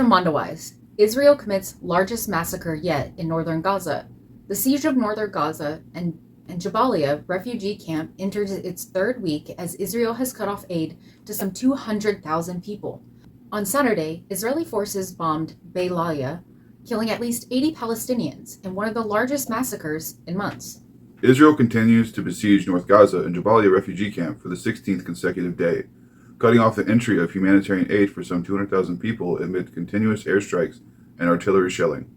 from Mondowise. Israel commits largest massacre yet in northern Gaza. The siege of northern Gaza and Jabalia refugee camp enters its third week as Israel has cut off aid to some 200,000 people. On Saturday, Israeli forces bombed Beilalia, killing at least 80 Palestinians in one of the largest massacres in months. Israel continues to besiege North Gaza and Jabalia refugee camp for the 16th consecutive day, cutting off the entry of humanitarian aid for some 200,000 people amid continuous airstrikes and artillery shelling.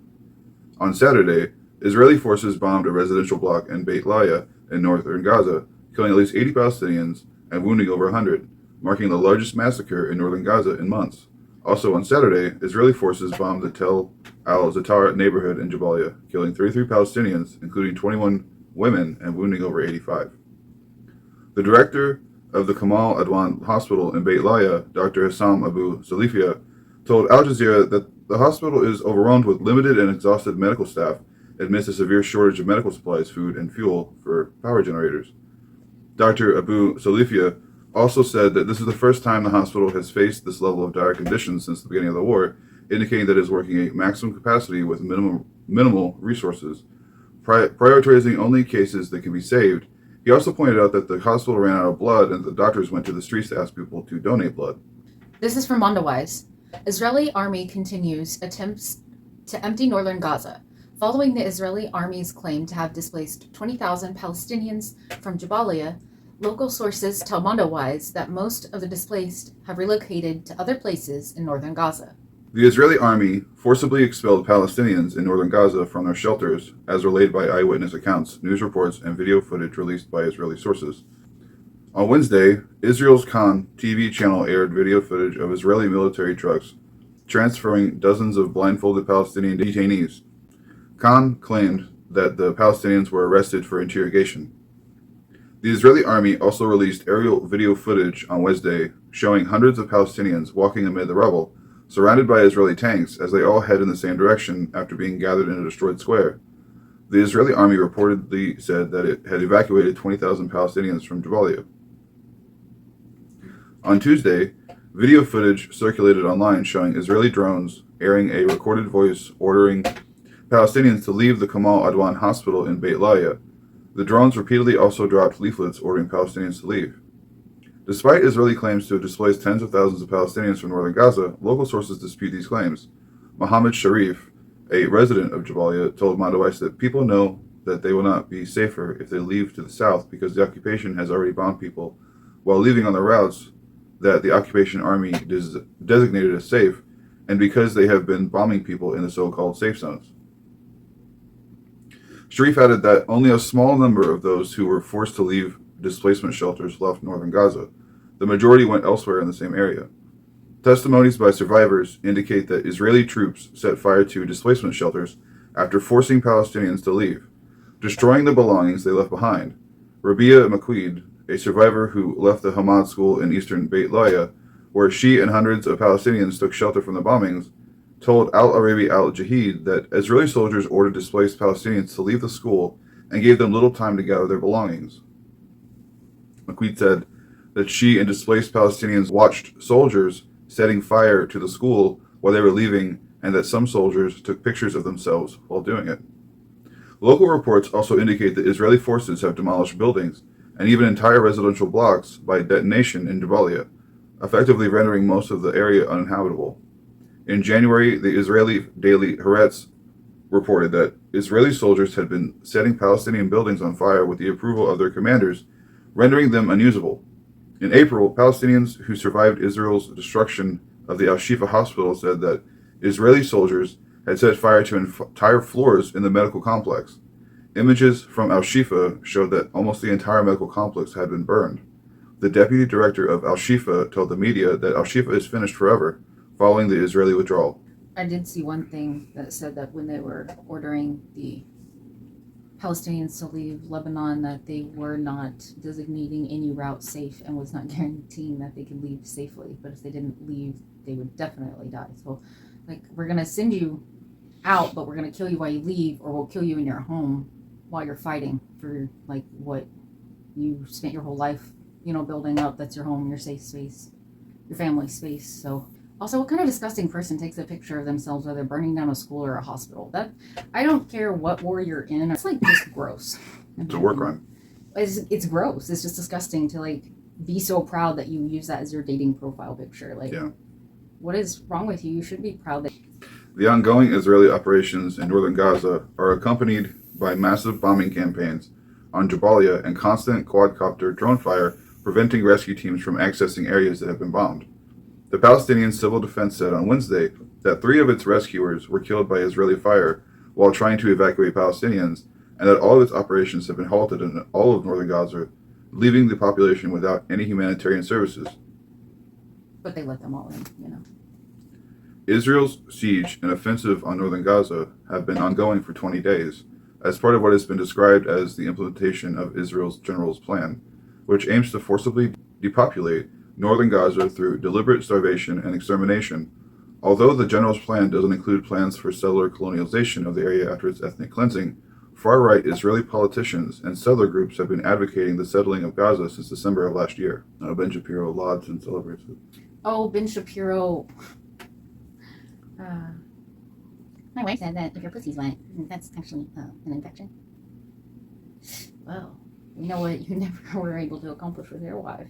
On Saturday, Israeli forces bombed a residential block in Beit Lahiya in northern Gaza, killing at least 80 Palestinians and wounding over 100, marking the largest massacre in northern Gaza in months. Also on Saturday, Israeli forces bombed the Tel al-Zatar neighborhood in Jabalia, killing 33 Palestinians, including 21 women, and wounding over 85. The director of the Kamal Adwan Hospital in Beit Lahiya, Dr. Hassam Abu Salifia, told Al Jazeera that the hospital is overwhelmed with limited and exhausted medical staff amidst a severe shortage of medical supplies, food, and fuel for power generators. Dr. Abu Salifia also said that this is the first time the hospital has faced this level of dire conditions since the beginning of the war, indicating that it is working at maximum capacity with minimal resources, prioritizing only cases that can be saved. He also pointed out that the hospital ran out of blood and the doctors went to the streets to ask people to donate blood. This is from Mondowise. Israeli army continues attempts to empty northern Gaza, following the Israeli army's claim to have displaced 20,000 Palestinians from Jabalia. Local sources tell Mondowise that most of the displaced have relocated to other places in northern Gaza. The Israeli army forcibly expelled Palestinians in northern Gaza from their shelters, as relayed by eyewitness accounts, news reports, and video footage released by Israeli sources. On Wednesday, Israel's Kan TV channel aired video footage of Israeli military trucks transferring dozens of blindfolded Palestinian detainees. Kan claimed that the Palestinians were arrested for interrogation. The Israeli army also released aerial video footage on Wednesday showing hundreds of Palestinians walking amid the rubble, surrounded by Israeli tanks as they all head in the same direction after being gathered in a destroyed square. The Israeli army reportedly said that it had evacuated 20,000 Palestinians from Jabalia. On Tuesday, video footage circulated online showing Israeli drones airing a recorded voice ordering Palestinians to leave the Kamal Adwan hospital in Beit Lahiya. The drones repeatedly also dropped leaflets ordering Palestinians to leave. Despite Israeli claims to have displaced tens of thousands of Palestinians from northern Gaza, local sources dispute these claims. Mohammed Sharif, a resident of Jabalia, told Mondowise that people know that they will not be safer if they leave to the south because the occupation has already bombed people while leaving on the routes that the occupation army designated as safe, and because they have been bombing people in the so-called safe zones. Sharif added that only a small number of those who were forced to leave displacement shelters left northern Gaza. The majority went elsewhere in the same area. Testimonies by survivors indicate that Israeli troops set fire to displacement shelters after forcing Palestinians to leave, destroying the belongings they left behind. Rabia Maquid, a survivor who left the Hamad school in eastern Beit Lahiya, where she and hundreds of Palestinians took shelter from the bombings, told Al Arabi Al Jahid that Israeli soldiers ordered displaced Palestinians to leave the school and gave them little time to gather their belongings. Maquid said that she and displaced Palestinians watched soldiers setting fire to the school while they were leaving, and that some soldiers took pictures of themselves while doing it. Local reports also indicate that Israeli forces have demolished buildings and even entire residential blocks by detonation in Jabalia, effectively rendering most of the area uninhabitable. In January, the Israeli daily Haaretz reported that Israeli soldiers had been setting Palestinian buildings on fire with the approval of their commanders, rendering them unusable. In April, Palestinians who survived Israel's destruction of the Al-Shifa hospital said that Israeli soldiers had set fire to entire floors in the medical complex. Images from Al-Shifa showed that almost the entire medical complex had been burned. The deputy director of Al-Shifa told the media that Al-Shifa is finished forever, following the Israeli withdrawal. I did see one thing that said that when they were ordering the Palestinians to leave Lebanon, that they were not designating any route safe and was not guaranteeing that they could leave safely. But if they didn't leave, they would definitely die. So, we're going to send you out, but we're going to kill you while you leave, or we'll kill you in your home while you're fighting for, what you spent your whole life, building up. That's your home, your safe space, your family space. So Also, what kind of disgusting person takes a picture of themselves while they're burning down a school or a hospital? That I don't care what war you're in. It's like just gross. It's a war crime. It's gross. It's just disgusting to like be so proud that you use that as your dating profile picture. Like, Yeah. What is wrong with you? You should be proud that. The ongoing Israeli operations in northern Gaza are accompanied by massive bombing campaigns on Jabalia and constant quadcopter drone fire, preventing rescue teams from accessing areas that have been bombed. The Palestinian Civil Defense said on Wednesday that 3 of its rescuers were killed by Israeli fire while trying to evacuate Palestinians, and that all of its operations have been halted in all of northern Gaza, leaving the population without any humanitarian services. But they let them all in, you know. Israel's siege and offensive on northern Gaza have been ongoing for 20 days, as part of what has been described as the implementation of Israel's General's Plan, which aims to forcibly depopulate northern Gaza through deliberate starvation and extermination. Although the General's Plan doesn't include plans for settler colonialization of the area after its ethnic cleansing, far-right Israeli politicians and settler groups have been advocating the settling of Gaza since December of last year. Ben Shapiro lauds and celebrates it. Oh, Ben Shapiro. My wife said that if your pussy's wet, that's actually an infection. Well, you know what you never were able to accomplish with your wife.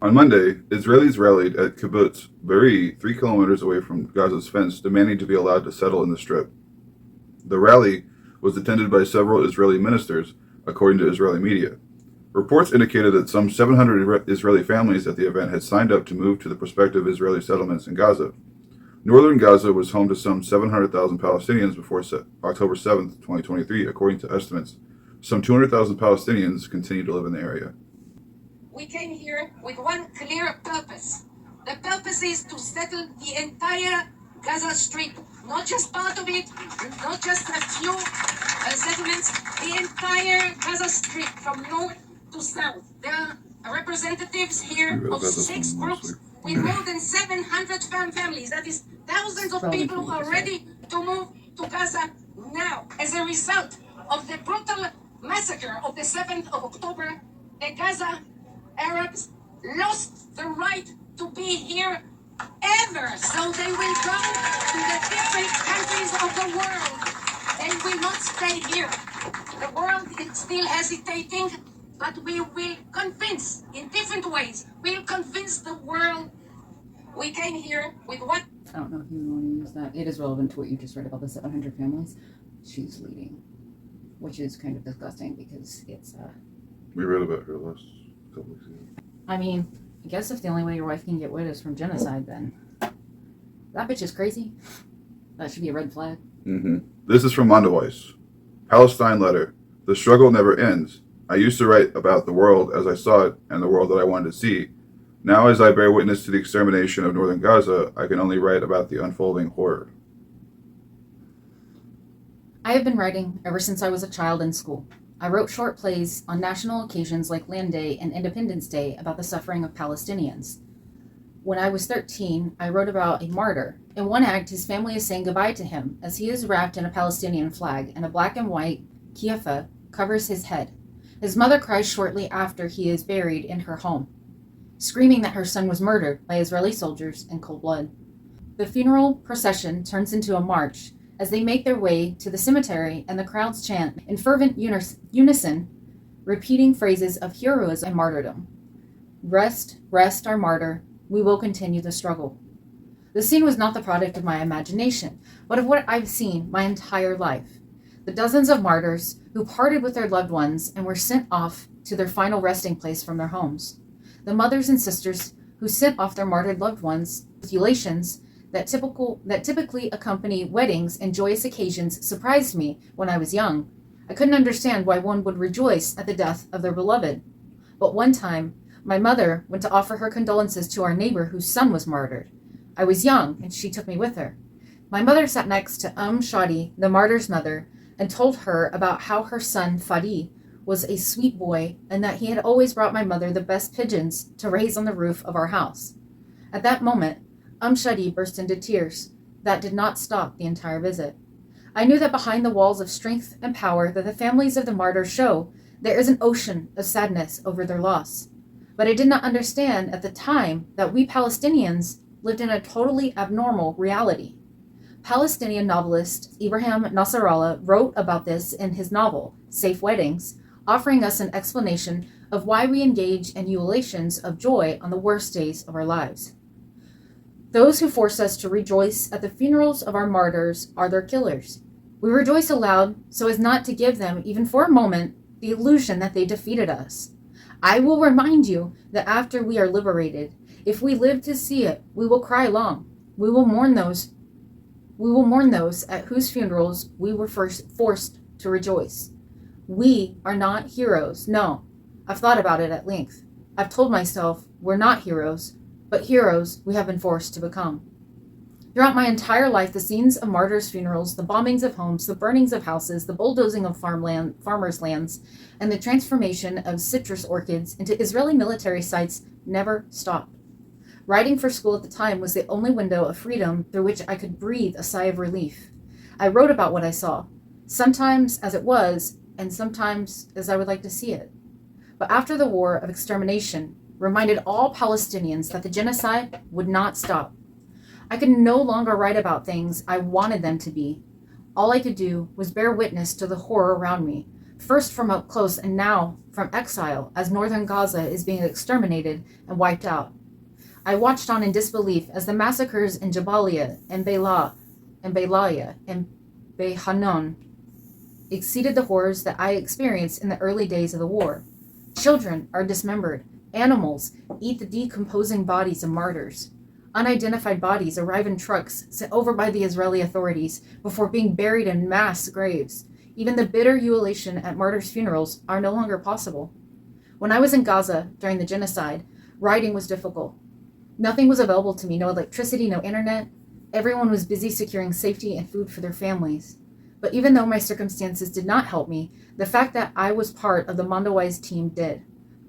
On Monday, Israelis rallied at Kibbutz Be'eri, 3 kilometers away from Gaza's fence, demanding to be allowed to settle in the Strip. The rally was attended by several Israeli ministers, according to Israeli media. Reports indicated that some 700 Israeli families at the event had signed up to move to the prospective Israeli settlements in Gaza. Northern Gaza was home to some 700,000 Palestinians before October 7, 2023, according to estimates. Some 200,000 Palestinians continue to live in the area. We came here with one clear purpose. The purpose is to settle the entire Gaza Strip, not just part of it, not just a few settlements, the entire Gaza Strip from north to south. There are representatives here of 6 groups with more than 700 families. That is thousands of people who are ready to move to Gaza now. As a result of the brutal massacre of the 7th of October, the Gaza Arabs lost the right to be here ever. So they will go to the different countries of the world. They will not stay here. The world is still hesitating, but we will convince in different ways. We'll convince the world. We came here with what? I don't know if you want to use that. It is relevant to what you just read about the 700 families she's leading, which is kind of disgusting because it's We read about her last couple weeks ago. I mean, I guess if the only way your wife can get wet is from genocide, then that bitch is crazy. That should be a red flag. This is from Mondoweiss. Palestine letter. The struggle never ends. I used to write about the world as I saw it and the world that I wanted to see. Now, as I bear witness to the extermination of northern Gaza, I can only write about the unfolding horror. I have been writing ever since I was a child in school. I wrote short plays on national occasions like Land Day and Independence Day about the suffering of Palestinians. When I was 13, I wrote about a martyr. In one act, his family is saying goodbye to him as he is wrapped in a Palestinian flag and a black and white kifa covers his head. His mother cries shortly after he is buried in her home, screaming that her son was murdered by Israeli soldiers in cold blood. The funeral procession turns into a march as they make their way to the cemetery, and the crowds chant in fervent unison, repeating phrases of heroism and martyrdom. Rest, rest, our martyr, we will continue the struggle. The scene was not the product of my imagination, but of what I've seen my entire life. The dozens of martyrs who parted with their loved ones and were sent off to their final resting place from their homes. The mothers and sisters who sent off their martyred loved ones with elations that typically accompany weddings and joyous occasions surprised me when I was young. I couldn't understand why one would rejoice at the death of their beloved. But one time, my mother went to offer her condolences to our neighbor whose son was martyred. I was young, and she took me with her. My mother sat next to Shadi, the martyr's mother, and told her about how her son, Fadi, was a sweet boy and that he had always brought my mother the best pigeons to raise on the roof of our house. At that moment, Shadi burst into tears. That did not stop the entire visit. I knew that behind the walls of strength and power that the families of the martyrs show, there is an ocean of sadness over their loss. But I did not understand at the time that we Palestinians lived in a totally abnormal reality. Palestinian novelist Ibrahim Nasrallah wrote about this in his novel, Safe Weddings, offering us an explanation of why we engage in ululations of joy on the worst days of our lives. Those who force us to rejoice at the funerals of our martyrs are their killers. We rejoice aloud so as not to give them, even for a moment, the illusion that they defeated us. I will remind you that after we are liberated, if we live to see it, we will cry long. We will mourn those at whose funerals we were first forced to rejoice. We are not heroes. No, I've thought about it at length. I've told myself we're not heroes, but heroes we have been forced to become. Throughout my entire life, the scenes of martyrs' funerals, the bombings of homes, the burnings of houses, the bulldozing of farmers' lands, and the transformation of citrus orchards into Israeli military sites never stopped. Writing for school at the time was the only window of freedom through which I could breathe a sigh of relief. I wrote about what I saw, sometimes as it was, and sometimes as I would like to see it. But after the war of extermination reminded all Palestinians that the genocide would not stop. I could no longer write about things I wanted them to be. All I could do was bear witness to the horror around me, first from up close and now from exile as northern Gaza is being exterminated and wiped out. I watched on in disbelief as the massacres in Jabalia and Beilah and Beilaya and Behanon exceeded the horrors that I experienced in the early days of the war. Children are dismembered. Animals eat the decomposing bodies of martyrs. Unidentified bodies arrive in trucks sent over by the Israeli authorities before being buried in mass graves. Even the bitter ululation at martyrs' funerals are no longer possible. When I was in Gaza during the genocide, writing was difficult. Nothing was available to me, no electricity, no internet. Everyone was busy securing safety and food for their families. But even though my circumstances did not help me, the fact that I was part of the Mondoweiss team did.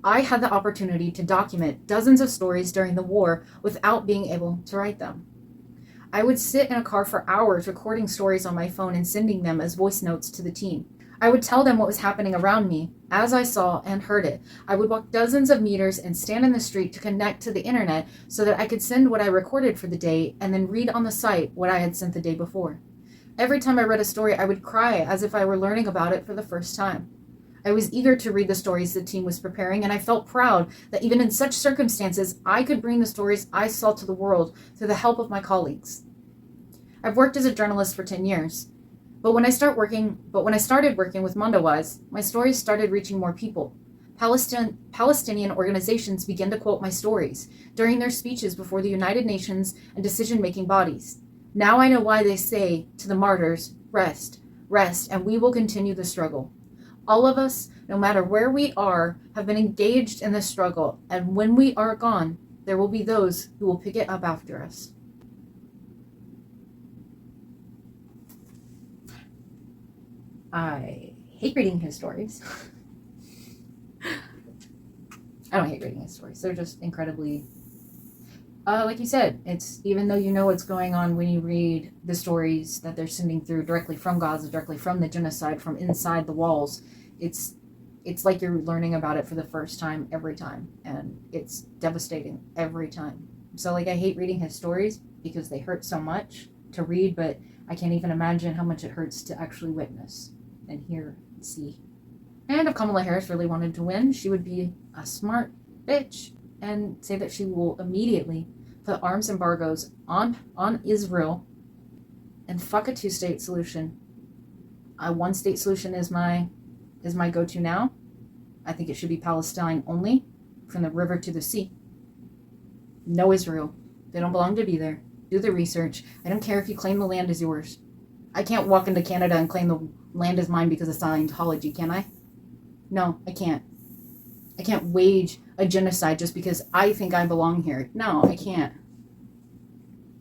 I had the opportunity to document dozens of stories during the war without being able to write them. I would sit in a car for hours recording stories on my phone and sending them as voice notes to the team. I would tell them what was happening around me as I saw and heard it. I would walk dozens of meters and stand in the street to connect to the internet so that I could send what I recorded for the day and then read on the site what I had sent the day before. Every time I read a story, I would cry as if I were learning about it for the first time. I was eager to read the stories the team was preparing, and I felt proud that even in such circumstances, I could bring the stories I saw to the world through the help of my colleagues. I've worked as a journalist for 10 years, but when I started working with Mondoweiss, my stories started reaching more people. Palestinian organizations began to quote my stories during their speeches before the United Nations and decision-making bodies. Now I know why they say to the martyrs, rest, rest, and we will continue the struggle. All of us, no matter where we are, have been engaged in this struggle, and when we are gone, there will be those who will pick it up after us. I hate reading his stories. I don't hate reading his stories. They're just incredibly, like you said, it's even though you know what's going on when you read the stories that they're sending through directly from Gaza, directly from the genocide, from inside the walls, it's like you're learning about it for the first time every time, and it's devastating every time. So like I hate reading his stories because they hurt so much to read, but I can't even imagine how much it hurts to actually witness and hear and see. And if Kamala Harris really wanted to win, she would be a smart bitch and say that she will immediately put arms embargoes on Israel and fuck a two-state solution. A one-state solution is my go-to now. I think it should be Palestine only, from the river to the sea. No Israel. They don't belong to be there. Do the research. I don't care if you claim the land is yours. I can't walk into Canada and claim the land is mine because of Scientology, can I? No, I can't. I can't wage a genocide just because I think I belong here. No, I can't.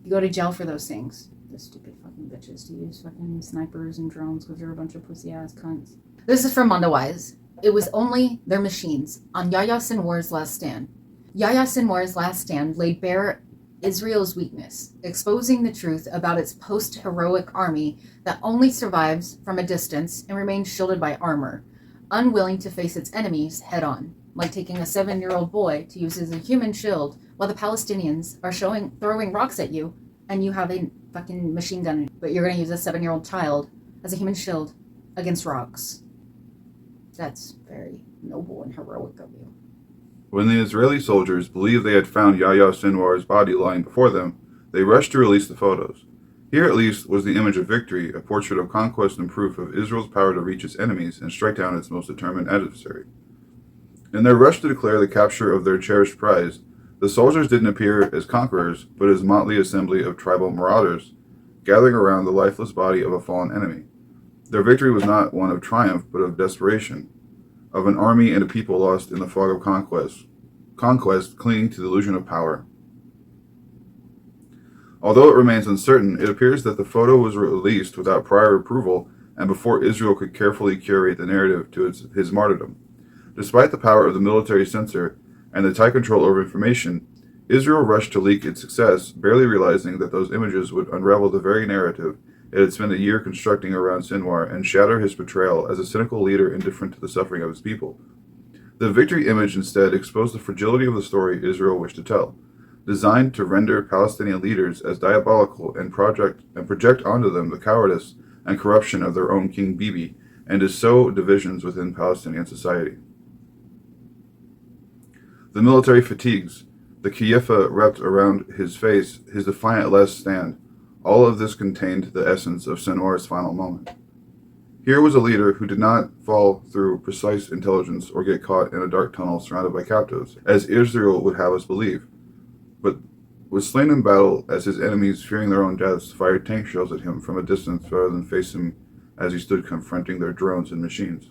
You go to jail for those things. The stupid fucking bitches to use fucking snipers and drones because they're a bunch of pussy-ass cunts. This is from Mondoweiss. It was only their machines on Yahya Sinwar's last stand. Yahya Sinwar's last stand laid bare Israel's weakness, exposing the truth about its post-heroic army that only survives from a distance and remains shielded by armor, unwilling to face its enemies head-on, like taking a 7-year-old boy to use as a human shield while the Palestinians are throwing rocks at you, and you have a fucking machine gun, but you're going to use a 7-year-old child as a human shield against rocks. That's very noble and heroic of you. When the Israeli soldiers believed they had found Yahya Sinwar's body lying before them, they rushed to release the photos. Here at least was the image of victory, a portrait of conquest and proof of Israel's power to reach its enemies and strike down its most determined adversary. In their rush to declare the capture of their cherished prize, the soldiers didn't appear as conquerors, but as motley assembly of tribal marauders, gathering around the lifeless body of a fallen enemy. Their victory was not one of triumph, but of desperation, of an army and a people lost in the fog of conquest clinging to the illusion of power. Although it remains uncertain, it appears that the photo was released without prior approval and before Israel could carefully curate the narrative to his martyrdom. Despite the power of the military censor and the tight control over information, Israel rushed to leak its success, barely realizing that those images would unravel the very narrative it had spent a year constructing around Sinwar and shatter his portrayal as a cynical leader indifferent to the suffering of his people. The victory image instead exposed the fragility of the story Israel wished to tell, designed to render Palestinian leaders as diabolical and project onto them the cowardice and corruption of their own King Bibi, and to sow divisions within Palestinian society. The military fatigues, the kiyafah wrapped around his face, his defiant last stand, all of this contained the essence of Sinwar's final moment. Here was a leader who did not fall through precise intelligence or get caught in a dark tunnel surrounded by captives, as Israel would have us believe, but was slain in battle as his enemies, fearing their own deaths, fired tank shells at him from a distance rather than face him as he stood confronting their drones and machines.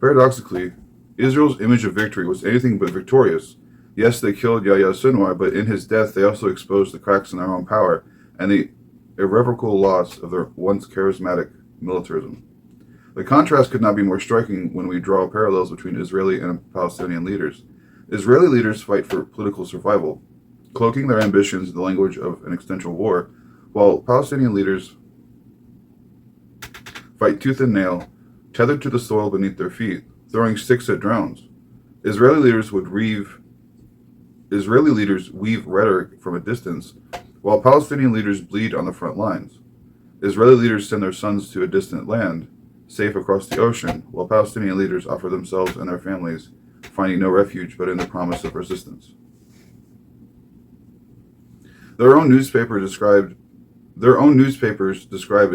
Paradoxically, Israel's image of victory was anything but victorious. Yes, they killed Yahya Sinwar, but in his death they also exposed the cracks in their own power and the irrevocable loss of their once charismatic militarism. The contrast could not be more striking when we draw parallels between Israeli and Palestinian leaders. Israeli leaders fight for political survival, cloaking their ambitions in the language of an existential war, while Palestinian leaders fight tooth and nail, tethered to the soil beneath their feet, throwing sticks at drones. Israeli leaders weave rhetoric from a distance, while Palestinian leaders bleed on the front lines. Israeli leaders send their sons to a distant land, safe across the ocean, while Palestinian leaders offer themselves and their families, finding no refuge but in the promise of resistance. Their own newspapers describe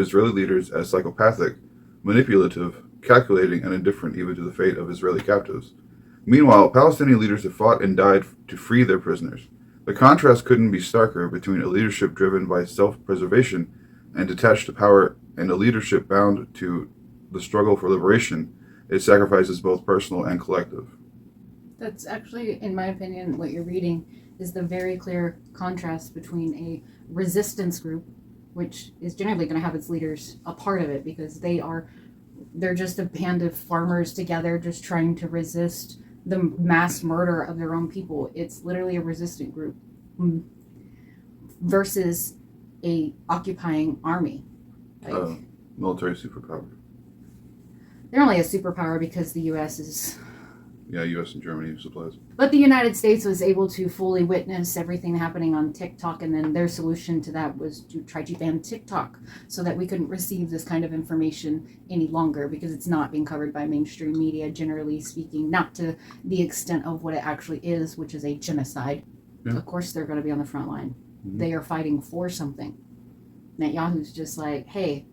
Israeli leaders as psychopathic, manipulative, calculating, and indifferent even to the fate of Israeli captives. Meanwhile, Palestinian leaders have fought and died to free their prisoners. The contrast couldn't be starker between a leadership driven by self-preservation and detached to power, and a leadership bound to the struggle for liberation. It sacrifices both personal and collective. That's actually, in my opinion, what you're reading is the very clear contrast between a resistance group, which is generally going to have its leaders a part of it because they're just a band of farmers together just trying to resist the mass murder of their own people. It's literally a resistant group versus a occupying army. Military superpower. They're only a superpower because the U.S. is... Yeah, U.S. and Germany supplies. But the United States was able to fully witness everything happening on TikTok, and then their solution to that was to try to ban TikTok so that we couldn't receive this kind of information any longer because it's not being covered by mainstream media, generally speaking, not to the extent of what it actually is, which is a genocide. Yeah. Of course, they're going to be on the front line. Mm-hmm. They are fighting for something. Netanyahu's just like, hey,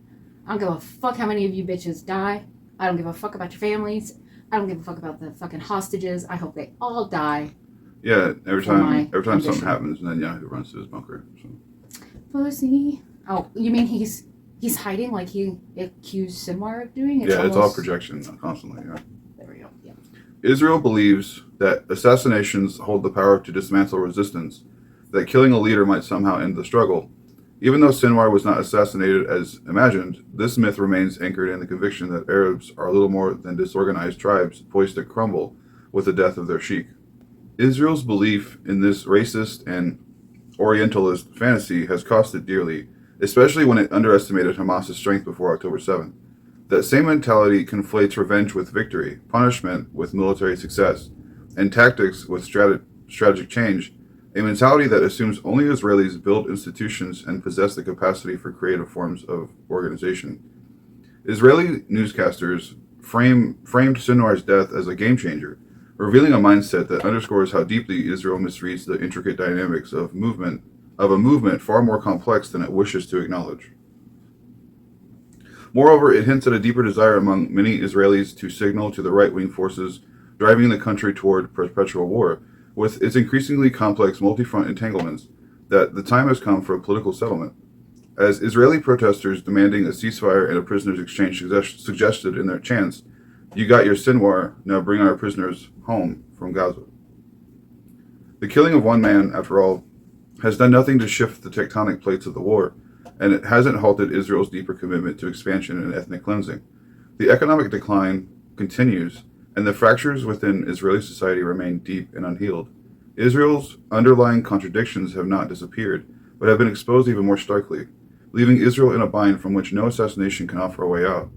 I don't give a fuck how many of you bitches die. I don't give a fuck about your families. I don't give a fuck about the fucking hostages. I hope they all die. Yeah, every time something happens, Netanyahu runs to his bunker. So. Pussy. Oh, you mean he's hiding like he accused Sinwar of doing? It's all projection constantly. Yeah. There we go. Yeah. Israel believes that assassinations hold the power to dismantle resistance, that killing a leader might somehow end the struggle. Even though Sinwar was not assassinated as imagined, this myth remains anchored in the conviction that Arabs are little more than disorganized tribes poised to crumble with the death of their sheikh. Israel's belief in this racist and Orientalist fantasy has cost it dearly, especially when it underestimated Hamas's strength before October 7th. That same mentality conflates revenge with victory, punishment with military success, and tactics with strategic change, a mentality that assumes only Israelis build institutions and possess the capacity for creative forms of organization. Israeli newscasters framed Sinwar's death as a game changer, revealing a mindset that underscores how deeply Israel misreads the intricate dynamics of a movement far more complex than it wishes to acknowledge. Moreover, it hints at a deeper desire among many Israelis to signal to the right-wing forces driving the country toward perpetual war, with its increasingly complex multi-front entanglements, that the time has come for a political settlement. As Israeli protesters demanding a ceasefire and a prisoners exchange suggested in their chants, "You got your Sinwar, now bring our prisoners home" from Gaza. The killing of one man, after all, has done nothing to shift the tectonic plates of the war, and it hasn't halted Israel's deeper commitment to expansion and ethnic cleansing. The economic decline continues, and the fractures within Israeli society remain deep and unhealed. Israel's underlying contradictions have not disappeared, but have been exposed even more starkly, leaving Israel in a bind from which no assassination can offer a way out.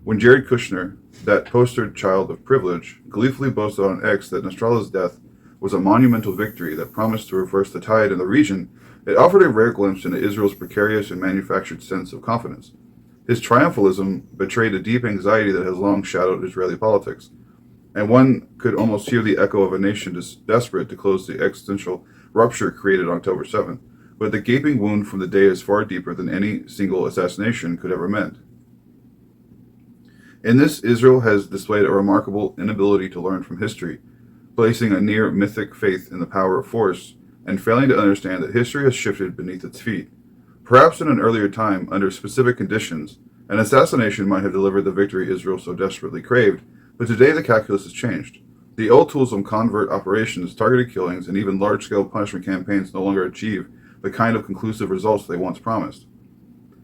When Jared Kushner, that poster child of privilege, gleefully boasted on X that Nasrallah's death was a monumental victory that promised to reverse the tide in the region, it offered a rare glimpse into Israel's precarious and manufactured sense of confidence. His triumphalism betrayed a deep anxiety that has long shadowed Israeli politics, and one could almost hear the echo of a nation desperate to close the existential rupture created on October 7th. But the gaping wound from the day is far deeper than any single assassination could ever mend. In this, Israel has displayed a remarkable inability to learn from history, placing a near mythic faith in the power of force, and failing to understand that history has shifted beneath its feet. Perhaps in an earlier time, under specific conditions, an assassination might have delivered the victory Israel so desperately craved, but today the calculus has changed. The old tools of covert operations, targeted killings, and even large-scale punishment campaigns no longer achieve the kind of conclusive results they once promised.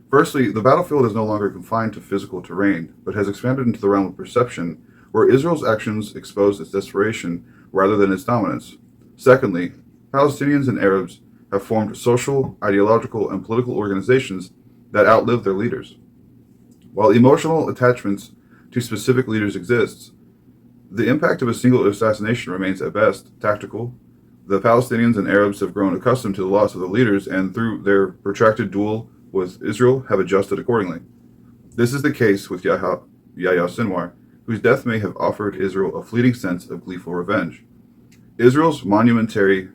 Firstly, the battlefield is no longer confined to physical terrain, but has expanded into the realm of perception, where Israel's actions expose its desperation rather than its dominance. Secondly, Palestinians and Arabs have formed social, ideological, and political organizations that outlive their leaders. While emotional attachments to specific leaders exists, the impact of a single assassination remains at best tactical. The Palestinians and Arabs have grown accustomed to the loss of the leaders, and through their protracted duel with Israel have adjusted accordingly. This is the case with Yahya Sinwar, whose death may have offered Israel a fleeting sense of gleeful revenge. Israel's momentary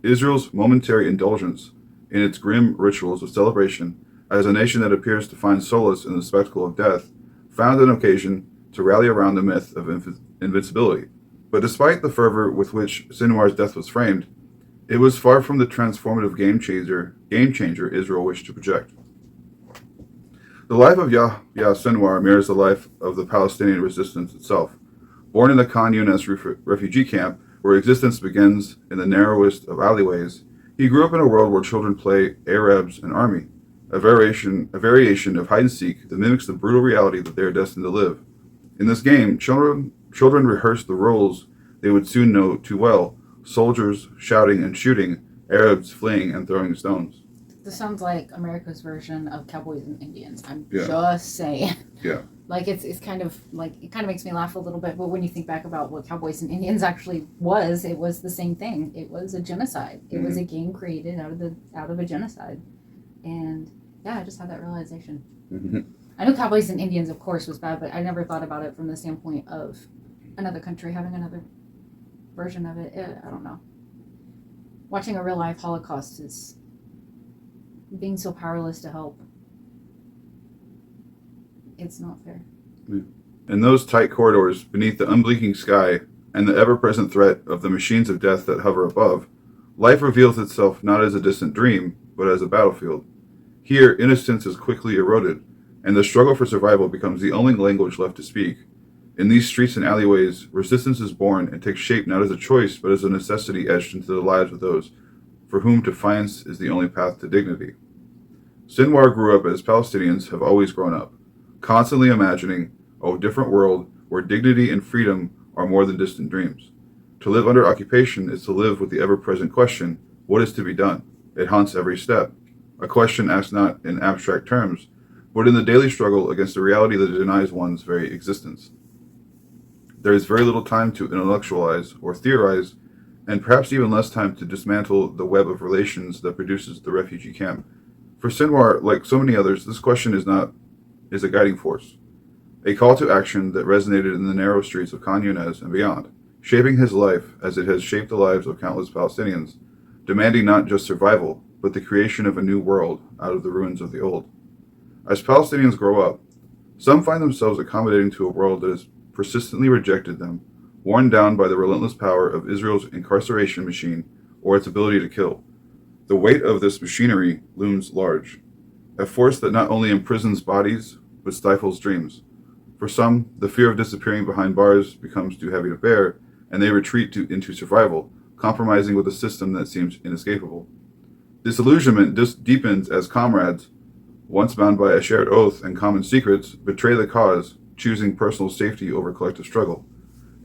indulgence in its grim rituals of celebration, as a nation that appears to find solace in the spectacle of death, found an occasion to rally around the myth of invincibility. But despite the fervor with which Sinwar's death was framed, it was far from the transformative game changer Israel wished to project. The life of Yahya Sinwar mirrors the life of the Palestinian resistance itself. Born in the Khan Yunis refugee camp, where existence begins in the narrowest of alleyways, he grew up in a world where children play Arabs and army, a variation of hide-and-seek that mimics the brutal reality that they are destined to live. In this game, children rehearse the roles they would soon know too well: soldiers shouting and shooting, Arabs fleeing and throwing stones. This sounds like America's version of Cowboys and Indians. I'm Yeah. just saying. Yeah. Like it's kind of like it kind of makes me laugh a little bit, but when you think back about what Cowboys and Indians actually was, it was the same thing. It was a genocide. It was a game created out of a genocide. And yeah, I just had that realization. Mm-hmm. I know Cowboys and Indians, of course, was bad, but I never thought about it from the standpoint of another country having another version of it. I don't know. Watching a real life Holocaust is being so powerless to help. It's not fair. In those tight corridors, beneath the unblinking sky and the ever-present threat of the machines of death that hover above, life reveals itself not as a distant dream, but as a battlefield. Here, innocence is quickly eroded, and the struggle for survival becomes the only language left to speak. In these streets and alleyways, resistance is born and takes shape not as a choice, but as a necessity etched into the lives of those for whom defiance is the only path to dignity. Sinwar grew up as Palestinians have always grown up, constantly imagining a different world where dignity and freedom are more than distant dreams. To live under occupation is to live with the ever-present question, what is to be done? It haunts every step. A question asked not in abstract terms, but in the daily struggle against a reality that denies one's very existence. There is very little time to intellectualize or theorize and perhaps even less time to dismantle the web of relations that produces the refugee camp. For Sinwar, like so many others, this question is a guiding force, a call to action that resonated in the narrow streets of Khan Yunis and beyond, shaping his life as it has shaped the lives of countless Palestinians, demanding not just survival, but the creation of a new world out of the ruins of the old. As Palestinians grow up, some find themselves accommodating to a world that has persistently rejected them, worn down by the relentless power of Israel's incarceration machine or its ability to kill. The weight of this machinery looms large, a force that not only imprisons bodies, but stifles dreams. For some, the fear of disappearing behind bars becomes too heavy to bear, and they retreat into survival, compromising with a system that seems inescapable. Disillusionment deepens as comrades, once bound by a shared oath and common secrets, betray the cause, choosing personal safety over collective struggle.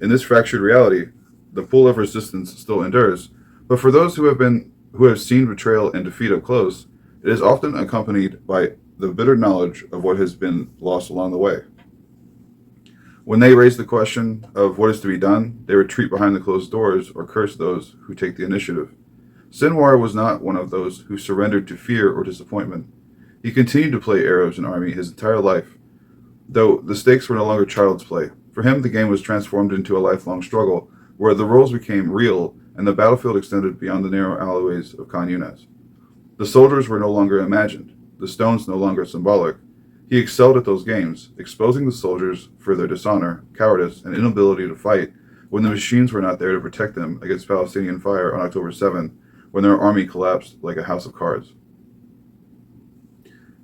In this fractured reality, the pull of resistance still endures, but for those who have seen betrayal and defeat up close, it is often accompanied by the bitter knowledge of what has been lost along the way. When they raise the question of what is to be done, they retreat behind the closed doors or curse those who take the initiative. Sinwar was not one of those who surrendered to fear or disappointment. He continued to play Arabs and Army his entire life, though the stakes were no longer child's play. For him, the game was transformed into a lifelong struggle, where the roles became real and the battlefield extended beyond the narrow alleyways of Khan Yunis. The soldiers were no longer imagined, the stones no longer symbolic. He excelled at those games, exposing the soldiers for their dishonor, cowardice, and inability to fight when the machines were not there to protect them against Palestinian fire on October 7, when their army collapsed like a house of cards.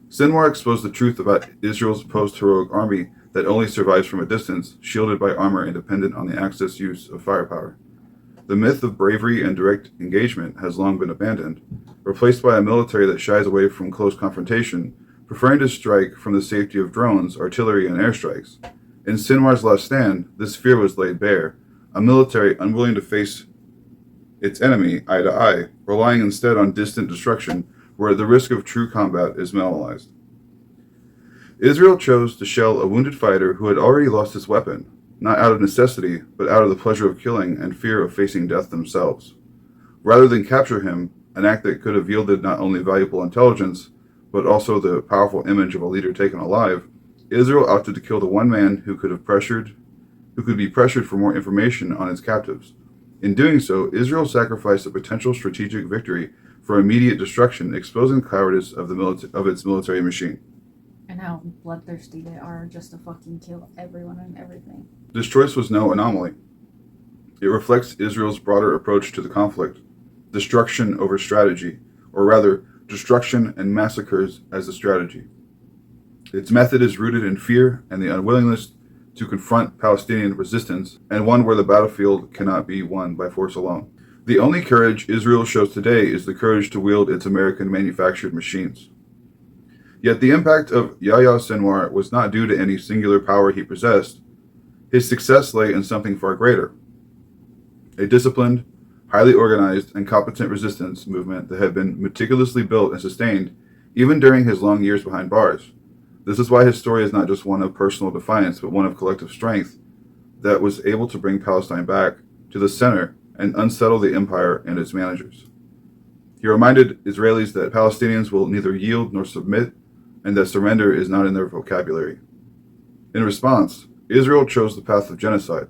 Sinwar exposed the truth about Israel's post-heroic army that only survives from a distance, shielded by armor and dependent on the access use of firepower. The myth of bravery and direct engagement has long been abandoned, replaced by a military that shies away from close confrontation, preferring to strike from the safety of drones, artillery, and airstrikes. In Sinwar's last stand, this fear was laid bare, a military unwilling to face its enemy eye to eye, relying instead on distant destruction, where the risk of true combat is minimalized. Israel chose to shell a wounded fighter who had already lost his weapon, not out of necessity, but out of the pleasure of killing and fear of facing death themselves. Rather than capture him, an act that could have yielded not only valuable intelligence, but also the powerful image of a leader taken alive, Israel opted to kill the one man who could be pressured for more information on its captives. In doing so, Israel sacrificed a potential strategic victory for immediate destruction, exposing the cowardice of its military machine. And how bloodthirsty they are just to fucking kill everyone and everything. This choice was no anomaly. It reflects Israel's broader approach to the conflict, destruction over strategy, or rather, destruction and massacres as the strategy. Its method is rooted in fear and the unwillingness to confront Palestinian resistance, and one where the battlefield cannot be won by force alone. The only courage Israel shows today is the courage to wield its American-manufactured machines. Yet the impact of Yahya Sinwar was not due to any singular power he possessed. His success lay in something far greater: a disciplined, highly organized, and competent resistance movement that had been meticulously built and sustained even during his long years behind bars. This is why his story is not just one of personal defiance, but one of collective strength that was able to bring Palestine back to the center and unsettle the empire and its managers. He reminded Israelis that Palestinians will neither yield nor submit, and that surrender is not in their vocabulary. In response, Israel chose the path of genocide,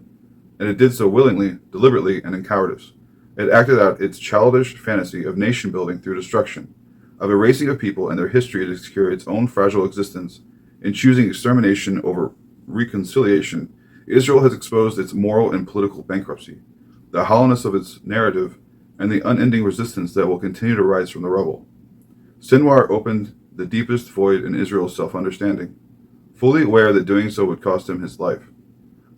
and it did so willingly, deliberately, and in cowardice. It acted out its childish fantasy of nation building through destruction, of erasing a people and their history to secure its own fragile existence. In choosing extermination over reconciliation, Israel has exposed its moral and political bankruptcy, the hollowness of its narrative, and the unending resistance that will continue to rise from the rubble. Sinwar opened the deepest void in Israel's self-understanding, fully aware that doing so would cost him his life.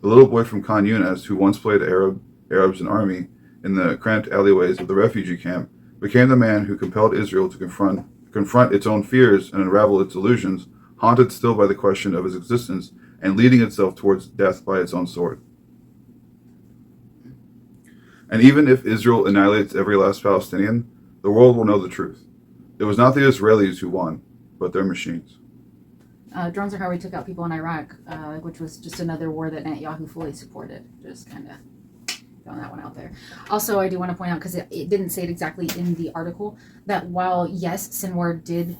The little boy from Khan Yunis, who once played Arabs and Army in the cramped alleyways of the refugee camp, became the man who compelled Israel to confront its own fears and unravel its illusions, haunted still by the question of its existence and leading itself towards death by its own sword. And even if Israel annihilates every last Palestinian, the world will know the truth. It was not the Israelis who won, but their machines. Drones are how we took out people in Iraq, which was just another war that Netanyahu fully supported. Just kind of throwing that one out there. Also, I do want to point out, because it didn't say it exactly in the article, that while, yes, Sinwar did,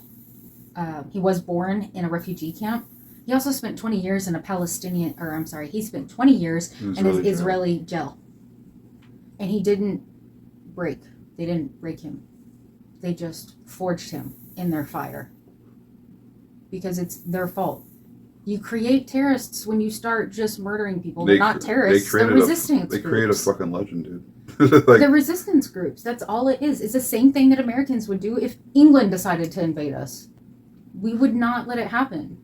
he was born in a refugee camp, he also spent 20 years in a Palestinian, or I'm sorry, he spent 20 years in an Israeli jail. And he didn't break. They didn't break him. They just forged him in their fire. Because it's their fault. You create terrorists when you start just murdering people. They're not terrorists. They're resistance They groups. create a fucking legend, dude. Like, They're resistance groups. That's all it is. It's the same thing that Americans would do if England decided to invade us. We would not let it happen.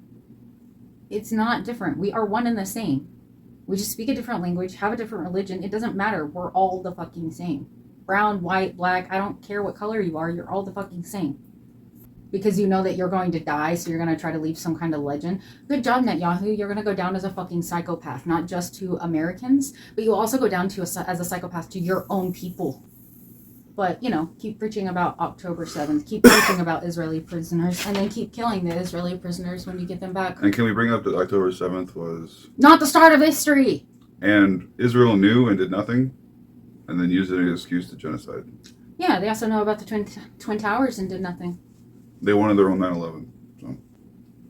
It's not different. We are one and the same. We just speak a different language, have a different religion. It doesn't matter. We're all the fucking same. Brown, white, black, I don't care what color you are. You're all the fucking same. Because you know that you're going to die, so you're going to try to leave some kind of legend. Good job, Netanyahu. You're going to go down as a fucking psychopath, not just to Americans, but you'll also go down to as a psychopath to your own people. But, you know, keep preaching about October 7th. Keep preaching about Israeli prisoners, and then keep killing the Israeli prisoners when you get them back. and can we bring up that October 7th was, Not the start of history! and Israel knew and did nothing, and then used it as an excuse to genocide. Yeah, they also know about the Twin Towers and did nothing. They wanted their own 9/11.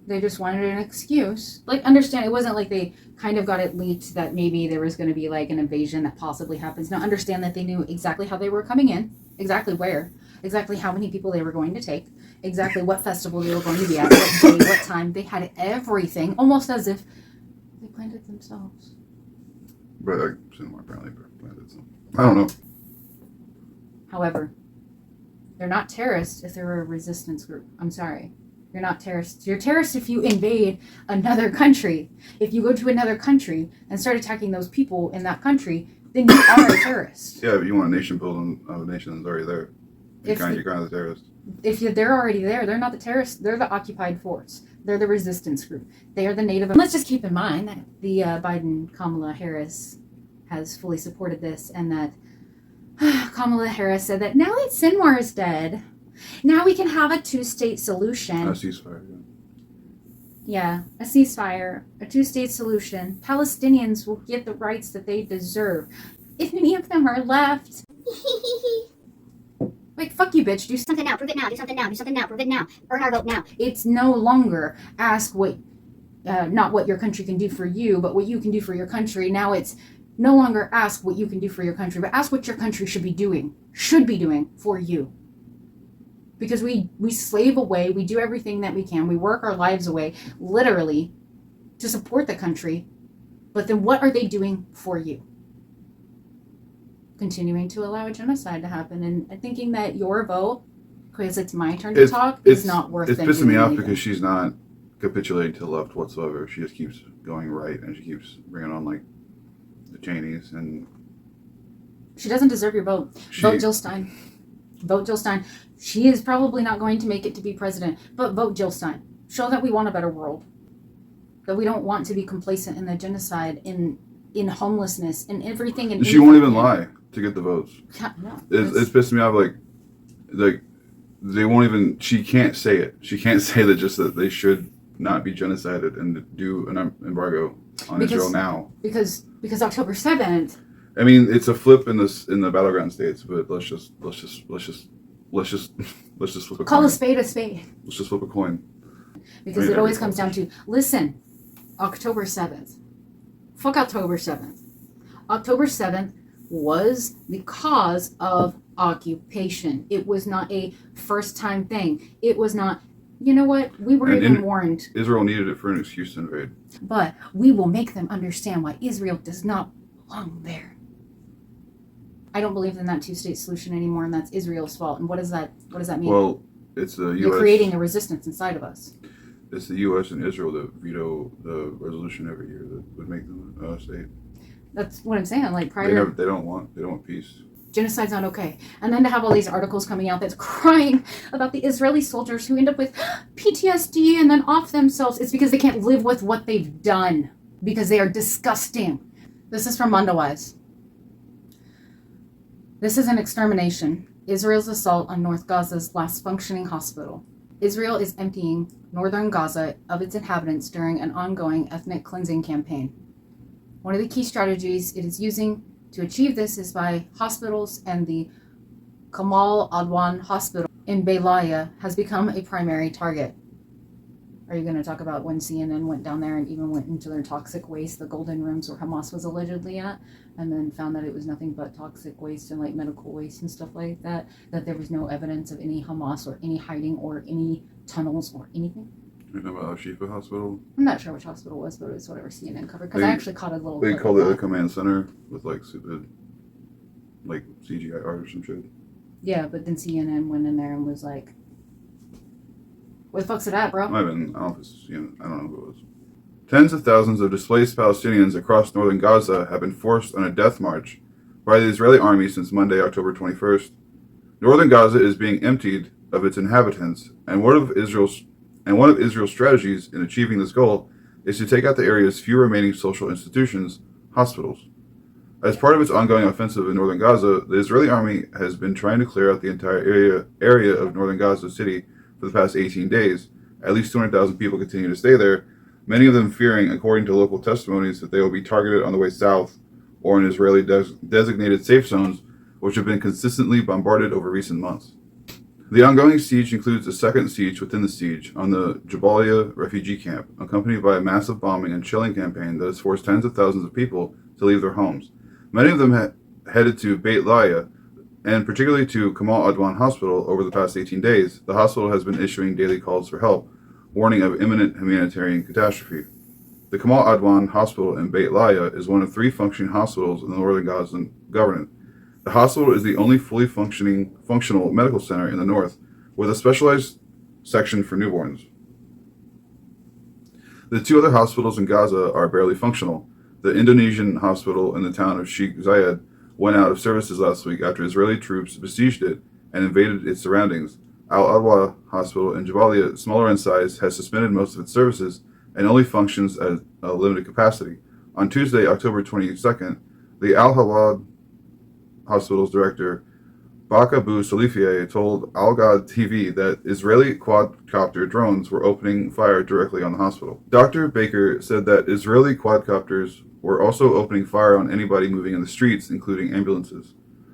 They just wanted an excuse. Like, understand, it wasn't like they kind of got it leaked that maybe there was going to be like an invasion that possibly happens. Now, understand that they knew exactly how they were coming in, exactly where, exactly how many people they were going to take, exactly what festival they were going to be at, what day, what time. They had everything, almost as if they planned it themselves. But like, Sinwar apparently planted some. I don't know. However, they're not terrorists if they're a resistance group. I'm sorry. You're not terrorists. You're terrorists if you invade another country. If you go to another country and start attacking those people in that country, then you are a terrorist. Yeah, but you want a nation building of a nation that's already there. You're If kind of the terrorist. If they're already there, they're not the terrorists. They're the occupied force. They're the resistance group. They are the native. Let's just keep in mind that the Biden-Kamala Harris has fully supported this, and that Kamala Harris said that now that Sinwar is dead, now we can have a two-state solution. A ceasefire. Yeah, a ceasefire, a two-state solution. Palestinians will get the rights that they deserve. If any of them are left, like, fuck you, bitch. Do Something now, prove it now, do something now, do something now, prove it now, earn our vote now. It's no longer ask what, not what your country can do for you, but what you can do for your country. Now it's no longer ask what you can do for your country, but ask what your country should be doing for you. Because we slave away, we do everything that we can, we work our lives away, literally, to support the country. But then what are they doing for you? Continuing to allow a genocide to happen, and thinking that your vote, because it's my turn to talk, is not worth it. It's pissing me off because she's not capitulating to the left whatsoever. She just keeps going right, and she keeps bringing on like the Cheneys, and she doesn't deserve your vote. Vote Jill Stein. Vote Jill Stein. She is probably not going to make it to be president, but vote Jill Stein. Show that we want a better world. That we don't want to be complacent in the genocide, in homelessness, in everything. And she won't even lie to get the votes. No, It's pissing me off. Like they won't even. She can't say it. She can't say that just that they should not be genocided and do an embargo on Israel now. Because October 7th. I mean, it's a flip in the battleground states, but let's just flip a Call coin. a spade a spade. Let's just flip a coin. Because it always comes down to, listen, October 7th. Fuck October 7th. October 7th was the cause of occupation. It was not a first-time thing. It was not, you know what, we were even warned. Israel needed it for an excuse to invade. But we will make them understand why Israel does not belong there. I don't believe in that two-state solution anymore, and that's Israel's fault. And what does that mean? Well, it's the U.S. You're creating a resistance inside of us. It's the U.S. and Israel that veto the resolution every year that would make them a state. That's what I'm saying. Like, They don't want peace. Genocide's not okay. And then to have all these articles coming out that's crying about the Israeli soldiers who end up with PTSD and then off themselves, it's because they can't live with what they've done. Because they are disgusting. This is from Mondowise. This is an extermination. Israel's assault on North Gaza's last functioning hospital. Israel is emptying northern Gaza of its inhabitants during an ongoing ethnic cleansing campaign. One of the key strategies it is using To achieve this is by hospitals, and the Kamal Adwan Hospital in Belaya has become a primary target. Are you going to talk about when CNN went down there and even went into their toxic waste, the golden rooms where Hamas was allegedly at, and then found that it was nothing but toxic waste and like medical waste and stuff like that, that there was no evidence of any Hamas or any hiding or any tunnels or anything? You know about Al Shifa Hospital? I'm not sure which hospital it was, but it was whatever CNN covered, because I They- actually caught a little They clip called of it a that. command center with like stupid, like CGI art or some shit. Yeah, but then CNN went in there and was like, "What the fuck's it at, bro?" Might have been, I don't know if it's, I don't know who it was. Tens of thousands of displaced Palestinians across northern Gaza have been forced on a death march by the Israeli army since Monday, October 21st. Northern Gaza is being emptied of its inhabitants, and one of Israel's strategies in achieving this goal is to take out the area's few remaining social institutions, hospitals. As part of its ongoing offensive in northern Gaza, the Israeli army has been trying to clear out the entire area of northern Gaza City for the past 18 days. At least 200,000 people continue to stay there, many of them fearing, according to local testimonies, that they will be targeted on the way south or in Israeli designated safe zones, which have been consistently bombarded over recent months. The ongoing siege includes a second siege within the siege on the Jabalia refugee camp, accompanied by a massive bombing and chilling campaign that has forced tens of thousands of people to leave their homes. Many of them headed to Beit Laia, and particularly to Kamal Adwan Hospital over the past 18 days. The hospital has been issuing daily calls for help, warning of imminent humanitarian catastrophe. The Kamal Adwan Hospital in Beit Laia is one of 3 functioning hospitals in the northern Gazan governorate. The hospital is the only fully functional medical center in the north, with a specialized section for newborns. The 2 other hospitals in Gaza are barely functional. The Indonesian hospital in the town of Sheikh Zayed went out of services last week after Israeli troops besieged it and invaded its surroundings. Al-Adwa Hospital in Jabalia, smaller in size, has suspended most of its services and only functions at a limited capacity. On Tuesday, October 22nd, the Al-Hawad Hospital's director, Bak Abu Salifia, told Al-Gad TV that Israeli quadcopter drones were opening fire directly on the hospital. Dr. Baker said that Israeli quadcopters were also opening fire on anybody moving in the streets, including ambulances.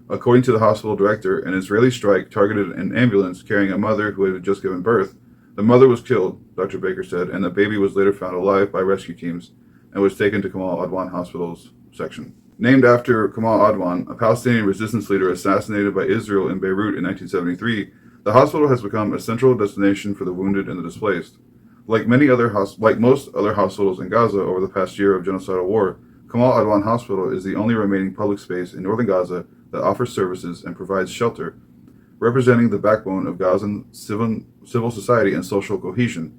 According to the hospital director, an Israeli strike targeted an ambulance carrying a mother who had just given birth. The mother was killed, Dr. Baker said, and the baby was later found alive by rescue teams and was taken to Kamal Adwan Hospital's section. Named after Kamal Adwan, a Palestinian resistance leader assassinated by Israel in Beirut in 1973, the hospital has become a central destination for the wounded and the displaced. Like most other hospitals in Gaza over the past year of genocidal war, Kamal Adwan Hospital is the only remaining public space in northern Gaza that offers services and provides shelter, representing the backbone of Gazan civil society and social cohesion.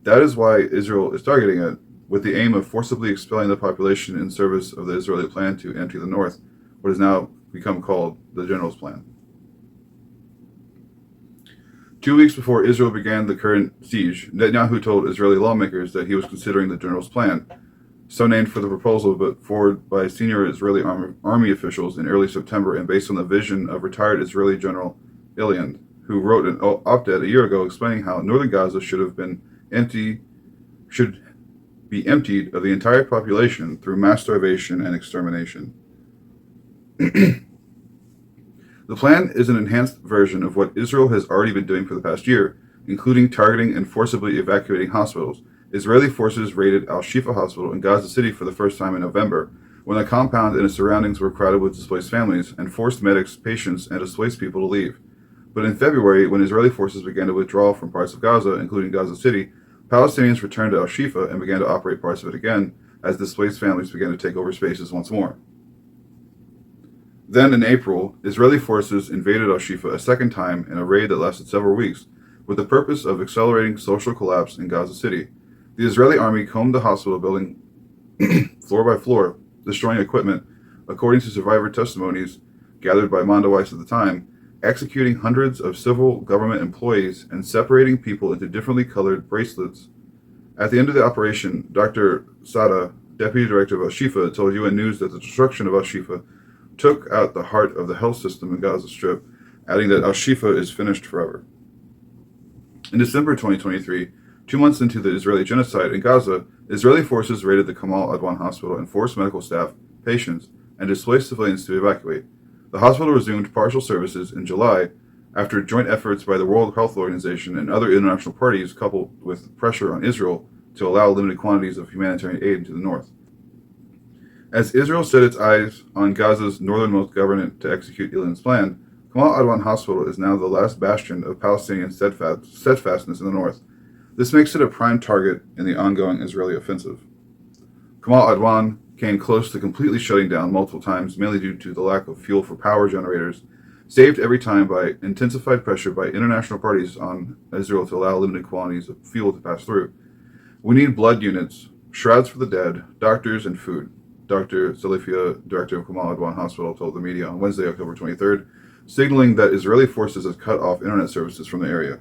That is why Israel is targeting it, with the aim of forcibly expelling the population in service of the Israeli plan to empty the north, what has now become called the General's Plan. 2 weeks before Israel began the current siege, Netanyahu told Israeli lawmakers that he was considering the General's Plan, so named for the proposal but forwarded by senior Israeli army officials in early September and based on the vision of retired Israeli General Iliand, who wrote an op-ed a year ago explaining how northern Gaza should be emptied of the entire population through mass starvation and extermination. The plan is an enhanced version of what Israel has already been doing for the past year, including targeting and forcibly evacuating hospitals. Israeli forces raided Al-Shifa Hospital in Gaza City for the first time in November, when the compound and its surroundings were crowded with displaced families, and forced medics, patients, and displaced people to leave. But in February, when Israeli forces began to withdraw from parts of Gaza, including Gaza City, Palestinians returned to Al-Shifa and began to operate parts of it again, as displaced families began to take over spaces once more. Then, in April, Israeli forces invaded Al-Shifa a second time in a raid that lasted several weeks, with the purpose of accelerating social collapse in Gaza City. The Israeli army combed the hospital building floor by floor, destroying equipment, according to survivor testimonies gathered by Mondoweiss at the time, executing hundreds of civil government employees and separating people into differently colored bracelets. At the end of the operation, Dr. Sada, deputy director of Al-Shifa, told UN News that the destruction of Al-Shifa took out the heart of the health system in Gaza Strip, adding that Al-Shifa is finished forever. In December 2023, 2 months into the Israeli genocide in Gaza, Israeli forces raided the Kamal Adwan Hospital and forced medical staff, patients, and displaced civilians to evacuate. The hospital resumed partial services in July after joint efforts by the World Health Organization and other international parties, coupled with pressure on Israel to allow limited quantities of humanitarian aid to the north. As Israel set its eyes on Gaza's northernmost government to execute Ilan's plan, Kamal Adwan Hospital is now the last bastion of Palestinian steadfastness in the north. This makes it a prime target in the ongoing Israeli offensive. Kamal Adwan came close to completely shutting down multiple times, mainly due to the lack of fuel for power generators, saved every time by intensified pressure by international parties on Israel to allow limited quantities of fuel to pass through. We need blood units, shrouds for the dead, doctors, and food, Dr. Salifia, director of Kamal Adwan Hospital, told the media on Wednesday, October 23rd, signaling that Israeli forces have cut off internet services from the area.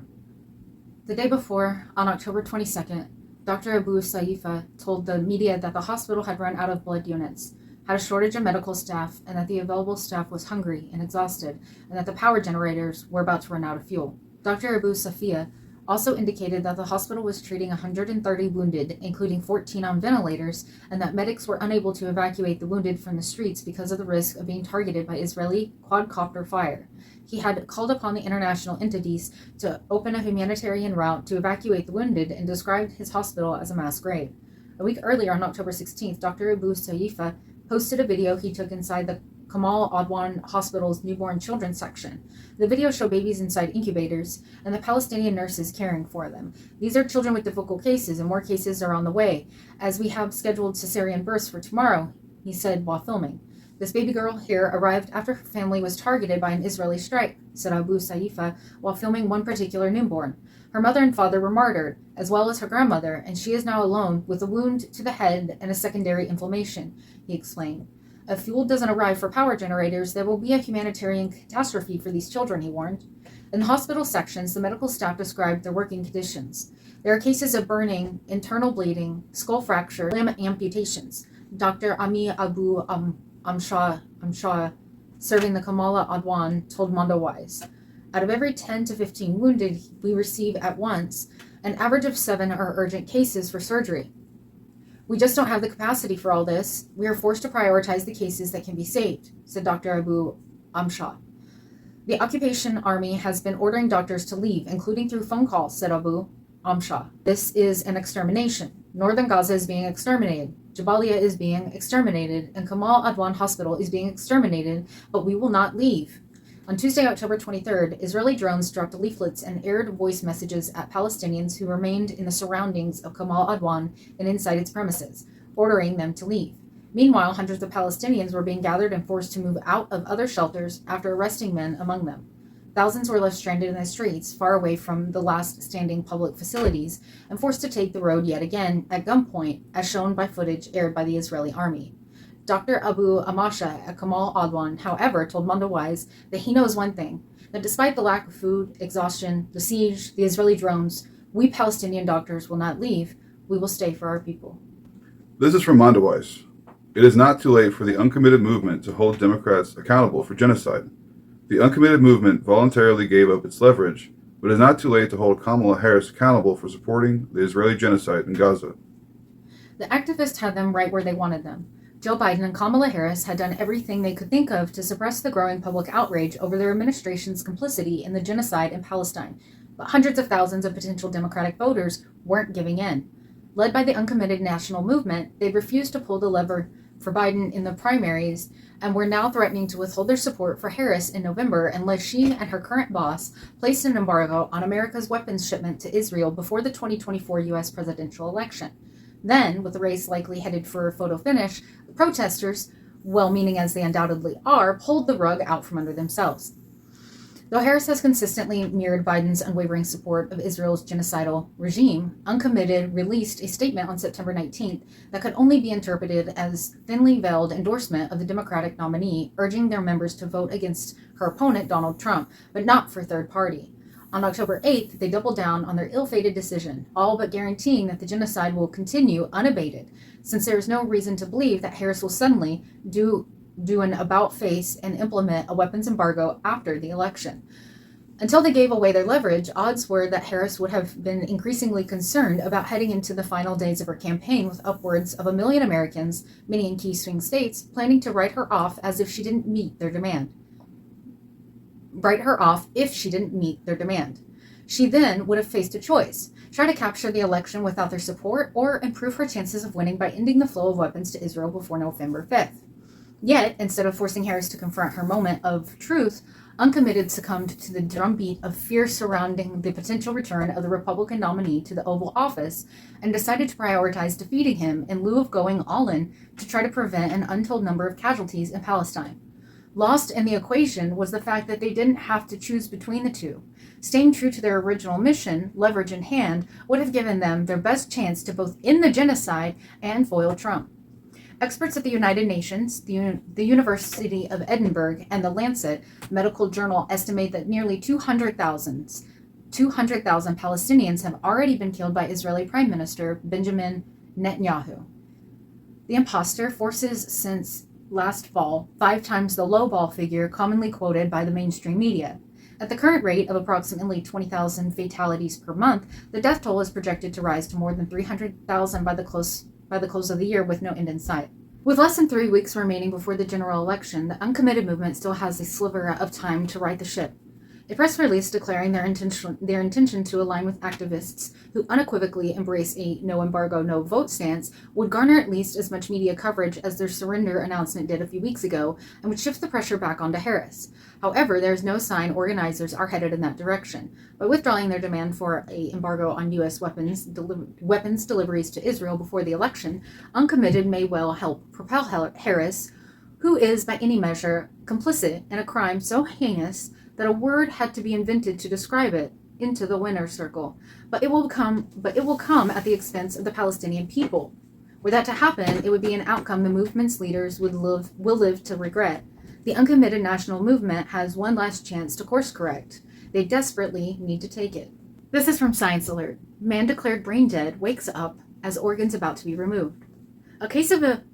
The day before, on October 22nd, Dr. Abu Saifa told the media that the hospital had run out of blood units, had a shortage of medical staff, and that the available staff was hungry and exhausted, and that the power generators were about to run out of fuel. Dr. Abu Safia also indicated that the hospital was treating 130 wounded, including 14 on ventilators, and that medics were unable to evacuate the wounded from the streets because of the risk of being targeted by Israeli quadcopter fire. He had called upon the international entities to open a humanitarian route to evacuate the wounded and described his hospital as a mass grave. A week earlier, on October 16th, Dr. Abu Saifa posted a video he took inside the Kamal Adwan Hospital's newborn children section. The video showed babies inside incubators and the Palestinian nurses caring for them. These are children with difficult cases, and more cases are on the way, as we have scheduled cesarean births for tomorrow, he said while filming. This baby girl here arrived after her family was targeted by an Israeli strike, said Abu Saifa while filming one particular newborn. Her mother and father were martyred, as well as her grandmother, and she is now alone with a wound to the head and a secondary inflammation, he explained. If fuel doesn't arrive for power generators, there will be a humanitarian catastrophe for these children, he warned. In the hospital sections, the medical staff described their working conditions. There are cases of burning, internal bleeding, skull fracture, limb amputations. Dr. Ami Abu Amshah, serving the Kamala Adwan, told Mondowise. Out of every 10 to 15 wounded we receive at once, an average of 7 are urgent cases for surgery. We just don't have the capacity for all this. We are forced to prioritize the cases that can be saved, said Dr. Abu Amshah. The occupation army has been ordering doctors to leave, including through phone calls, said Abu Amshah. This is an extermination. Northern Gaza is being exterminated. Jabalia is being exterminated, and Kamal Adwan Hospital is being exterminated, but we will not leave. On Tuesday, October 23rd, Israeli drones dropped leaflets and aired voice messages at Palestinians who remained in the surroundings of Kamal Adwan and inside its premises, ordering them to leave. Meanwhile, hundreds of Palestinians were being gathered and forced to move out of other shelters after arresting men among them. Thousands were left stranded in the streets, far away from the last standing public facilities, and forced to take the road yet again at gunpoint, as shown by footage aired by the Israeli army. Dr. Abu Amasha at Kamal Adwan, however, told Mondowise that he knows one thing, that despite the lack of food, exhaustion, the siege, the Israeli drones, we Palestinian doctors will not leave. We will stay for our people. This is from Mondowise. It is not too late for the uncommitted movement to hold Democrats accountable for genocide. The uncommitted movement voluntarily gave up its leverage, but it is not too late to hold Kamala Harris accountable for supporting the Israeli genocide in Gaza. The activists had them right where they wanted them. Joe Biden and Kamala Harris had done everything they could think of to suppress the growing public outrage over their administration's complicity in the genocide in Palestine, but hundreds of thousands of potential Democratic voters weren't giving in. Led by the uncommitted national movement, they refused to pull the lever for Biden in the primaries and were now threatening to withhold their support for Harris in November unless she and her current boss placed an embargo on America's weapons shipment to Israel before the 2024 U.S. presidential election. Then, with the race likely headed for a photo finish, the protesters, well-meaning as they undoubtedly are, pulled the rug out from under themselves. Though Harris has consistently mirrored Biden's unwavering support of Israel's genocidal regime, Uncommitted released a statement on September 19th that could only be interpreted as thinly veiled endorsement of the Democratic nominee, urging their members to vote against her opponent, Donald Trump, but not for third party. On October 8th, they doubled down on their ill-fated decision, all but guaranteeing that the genocide will continue unabated, since there is no reason to believe that Harris will suddenly do an about-face and implement a weapons embargo after the election. Until they gave away their leverage, odds were that Harris would have been increasingly concerned about heading into the final days of her campaign with upwards of 1 million Americans, many in key swing states, planning to write her off as if she didn't meet their demand. She then would have faced a choice: try to capture the election without their support, or improve her chances of winning by ending the flow of weapons to Israel before November 5th. Yet, instead of forcing Harris to confront her moment of truth, Uncommitted succumbed to the drumbeat of fear surrounding the potential return of the Republican nominee to the Oval Office and decided to prioritize defeating him in lieu of going all in to try to prevent an untold number of casualties in Palestine. Lost in the equation was the fact that they didn't have to choose between the two. Staying true to their original mission, leverage in hand, would have given them their best chance to both end the genocide and foil Trump. Experts at the United Nations, the University of Edinburgh, and the Lancet medical journal estimate that nearly 200,000 Palestinians have already been killed by Israeli Prime Minister Benjamin Netanyahu. The imposter forces since last fall 5 times the lowball figure commonly quoted by the mainstream media. At the current rate of approximately 20,000 fatalities per month, the death toll is projected to rise to more than 300,000 by the close of the year, with no end in sight. With less than 3 weeks remaining before the general election, the Uncommitted movement still has a sliver of time to right the ship. A press release declaring their intention to align with activists who unequivocally embrace a no embargo, no vote stance would garner at least as much media coverage as their surrender announcement did a few weeks ago, and would shift the pressure back onto Harris. However, there is no sign organizers are headed in that direction. By withdrawing their demand for an embargo on U.S. weapons deliveries to Israel before the election, Uncommitted may well help propel Harris, who is by any measure complicit in a crime so heinous that a word had to be invented to describe it, into the winner's circle. But it will come at the expense of the Palestinian people. Were that to happen, it would be an outcome the movement's leaders will live to regret. The Uncommitted national movement has one last chance to course correct. They desperately need to take it. This is from Science Alert. Man declared brain dead wakes up as organs about to be removed. A case of a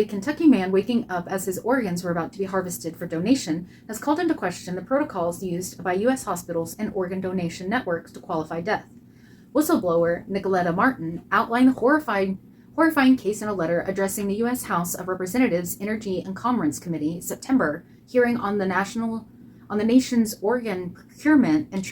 Kentucky man waking up as his organs were about to be harvested for donation has called into question the protocols used by U.S. hospitals and organ donation networks to qualify death. Whistleblower Nicoletta Martin outlined the horrifying case in a letter addressing the U.S. House of Representatives Energy and Commerce Committee September hearing on the nation's organ procurement and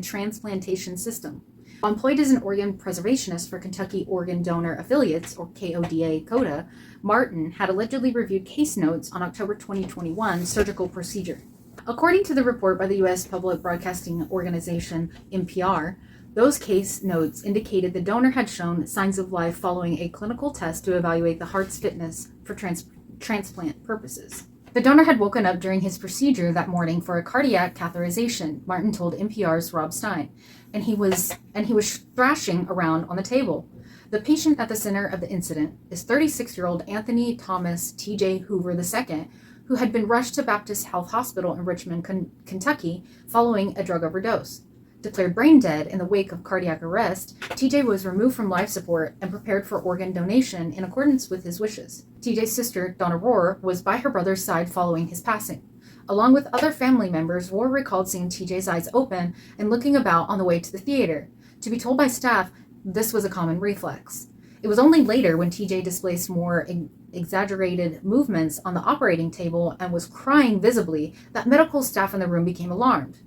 transplantation system. While employed as an organ preservationist for Kentucky Organ Donor Affiliates, or KODA, Martin had allegedly reviewed case notes on October 2021 surgical procedure. According to the report by the U.S. Public Broadcasting Organization, NPR, those case notes indicated the donor had shown signs of life following a clinical test to evaluate the heart's fitness for transplant purposes. The donor had woken up during his procedure that morning for a cardiac catheterization, Martin told NPR's Rob Stein, and he was thrashing around on the table. The patient at the center of the incident is 36-year-old Anthony Thomas T.J. Hoover II, who had been rushed to Baptist Health Hospital in Richmond, Kentucky, following a drug overdose. Declared brain dead in the wake of cardiac arrest, TJ was removed from life support and prepared for organ donation in accordance with his wishes. TJ's sister, Donna Rohr, was by her brother's side following his passing. Along with other family members, Rohr recalled seeing TJ's eyes open and looking about on the way to the theater. To be told by staff, this was a common reflex. It was only later, when TJ displayed more exaggerated movements on the operating table and was crying visibly, that medical staff in the room became alarmed.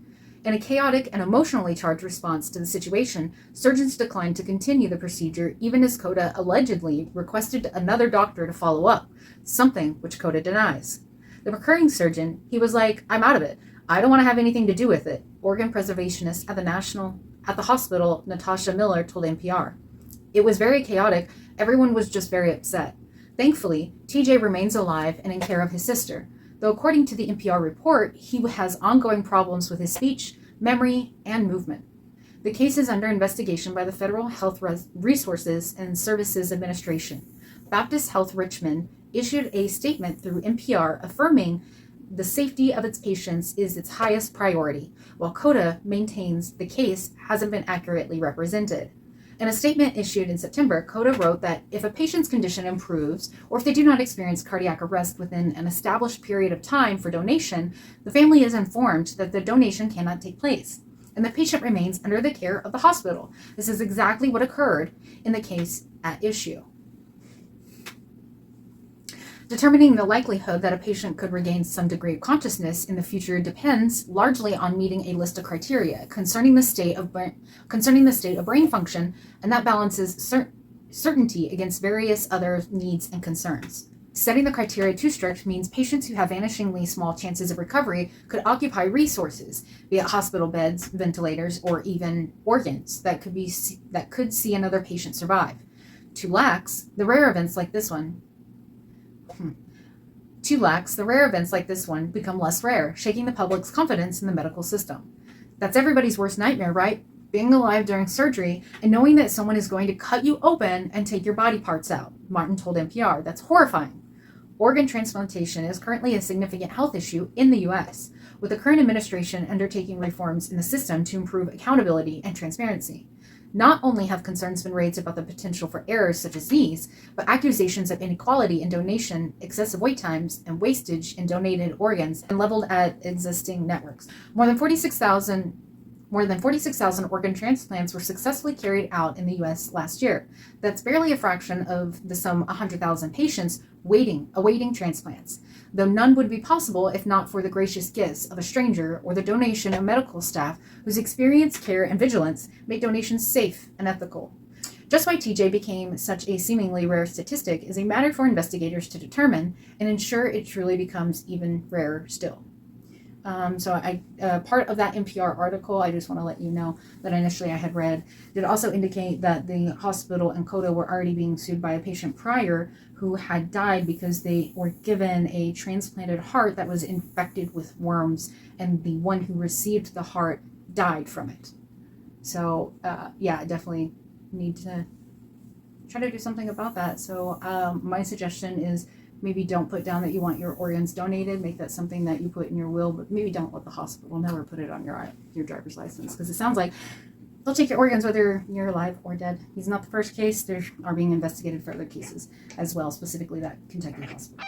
In a chaotic and emotionally charged response to the situation, surgeons declined to continue the procedure, even as Coda allegedly requested another doctor to follow up, something which Coda denies. The recurring surgeon, he was like, "I'm out of it. I don't want to have anything to do with it," organ preservationist at the hospital, Natasha Miller, told NPR. It was very chaotic. Everyone was just very upset. Thankfully, TJ remains alive and in care of his sister, though according to the NPR report, he has ongoing problems with his speech, memory, and movement. The case is under investigation by the Federal Health Resources and Services Administration. Baptist Health Richmond issued a statement through NPR affirming the safety of its patients is its highest priority, while CODA maintains the case hasn't been accurately represented. In a statement issued in September, CODA wrote that if a patient's condition improves, or if they do not experience cardiac arrest within an established period of time for donation, the family is informed that the donation cannot take place, and the patient remains under the care of the hospital. This is exactly what occurred in the case at issue. Determining the likelihood that a patient could regain some degree of consciousness in the future depends largely on meeting a list of criteria concerning the state of brain function, and that balances certainty against various other needs and concerns. Setting the criteria too strict means patients who have vanishingly small chances of recovery could occupy resources, be it hospital beds, ventilators, or even organs that could see another patient survive. Too lax, the rare events like this one become less rare, shaking the public's confidence in the medical system. That's everybody's worst nightmare, right? Being alive during surgery and knowing that someone is going to cut you open and take your body parts out, Martin told NPR. That's horrifying. Organ transplantation is currently a significant health issue in the U.S., with the current administration undertaking reforms in the system to improve accountability and transparency. Not only have concerns been raised about the potential for errors such as these, but accusations of inequality in donation, excessive wait times, and wastage in donated organs and leveled at existing networks. More than 46,000 organ transplants were successfully carried out in the U.S. last year. That's barely a fraction of the some 100,000 patients awaiting transplants, though none would be possible if not for the gracious gifts of a stranger or the donation of medical staff whose experience, care, and vigilance make donations safe and ethical. Just why TJ became such a seemingly rare statistic is a matter for investigators to determine and ensure it truly becomes even rarer still. Part of that NPR article, I just want to let you know that initially I had read, did also indicate that the hospital and CODA were already being sued by a patient prior who had died because they were given a transplanted heart that was infected with worms, and the one who received the heart died from it. So, I definitely need to try to do something about that. So, my suggestion is maybe don't put down that you want your organs donated. Make that something that you put in your will, but maybe don't let the hospital never put it on your driver's license, because it sounds like they'll take your organs whether you're alive or dead. He's not the first case. They are being investigated for other cases as well, specifically that Kentucky hospital.